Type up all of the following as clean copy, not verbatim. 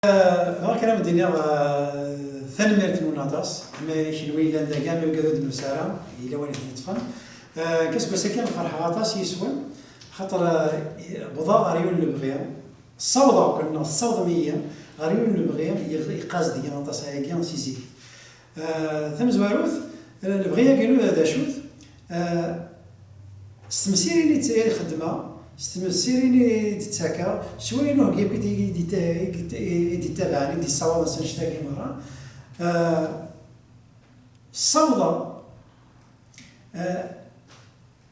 كلام الدنيا ثاني ميرت مناطاس ما شنوي لان كاع ما يقعدوا النسارة إلا وين يتفن كسب سكن فرحة غطاس يسون خاطر بضاء ريون البغيا الصوضة كنا الصوضة مية ريون البغيا يقاز ديال غطاس هاكيا سيزي ثم زواروث البغيا قالوا هذا شوث استمسيرين اللي خدمه استمسيرين تتساكا شويه نوع كيف يتابعني دي الصواب سنشتاكي مرة الصوضة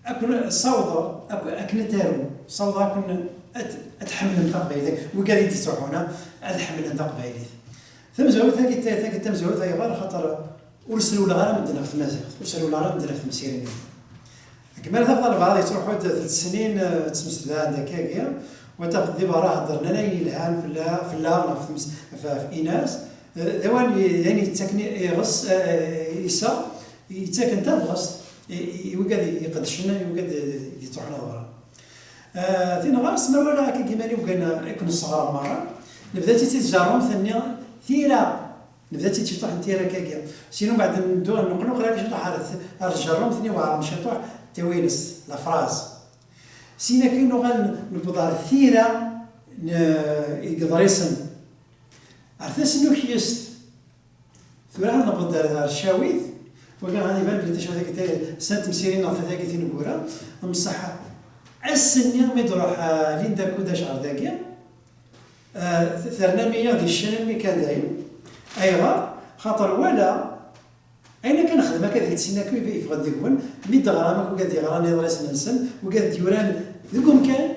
أكون الصوضة أكون تارو الصوضة أكون أتحمل نطاق بعيدك وقال يدي تروحونا أتحمل نطاق بعيدك ثم زعوت ثاقي تم زعوت هاي غير خاطر ورسلوا لغانا مدنا في المزيغ ورسلوا لغانا مدنا في المسيرين كما تفضل بعض تروحوا 3 سنين تسمس عندك هكايا وتاخذ براه هضرنا لا يلهان في اللار في إيناس ذوان يعني تسكن يغص يسا يتسكن تبغص يوقد يقدشنا يوقد يطرحنا ظهره ثينا غارس ما ولا كيما يبقى يكون الصغار مرة نبدا تيتجارهم ثانيا ثيرا نبدا تيطيح ثيرا كاكيا سينو بعد ندو نقلو راك شطح الجرهم ثاني وعا شطح توينس لا فراز سينا كاينو غنبضار ثيرا يقدر يسن عرفت شنو كيست ثورا نبض الشاويث وكان هذه بان بلي تشوف هذيك سنه مسيرين نعطي هذيك ثاني كورا بصح السنه ما يروح لين داكو دا شهر داكيا ثرنا مية ديال الشنمي كان دايم ايوا خاطر ولا اين كنخدم هكا ديك السنه كيف يفقد ديكون ميد غرامك وقال دي غراني درس نسن وقال ديوران دوكم كان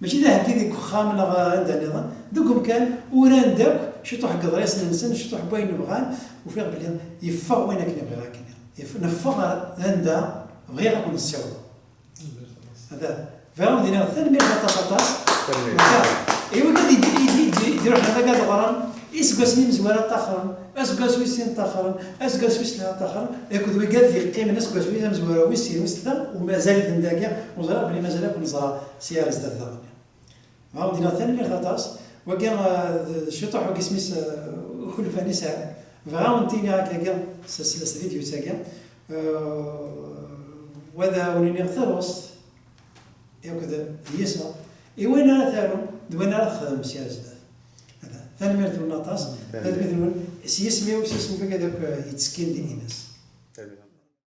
ماشي ذا هكا ديك خامن عندها نظام دوكم كان وران داك شطح قدريس نسن شطح بوين نبغان وفيق بلي يفق وين كنا بغا كنا نفق عندها بغي غنكون السيوطه هذا فهم دينا ثاني مية طاطاس ايوا كان يديروا حنا كاع غران اسكاس من زواره تاخرن اسكاس ويسين تاخرن اسكاس ويسلا تاخرن ياكل ويقاد يقيم الناس كاس ويسين زواره ويسين ويسلا ومازال عندها وزرا بلي مازال يكون زرا سياره زاد الثمن فهم دينا ثاني مية طاطاس وكان شطح وكسميس خلفاني ساعه فهم تيني هكا سلسله فيديو تاعي وهذا ونيني غثروس ياكد يسا وين انا ثارو وين انا خدم سياره زاد هذا ثاني ميرت النطاس هذا مثل سيسمي وسيسمي كذا يتسكين دي الناس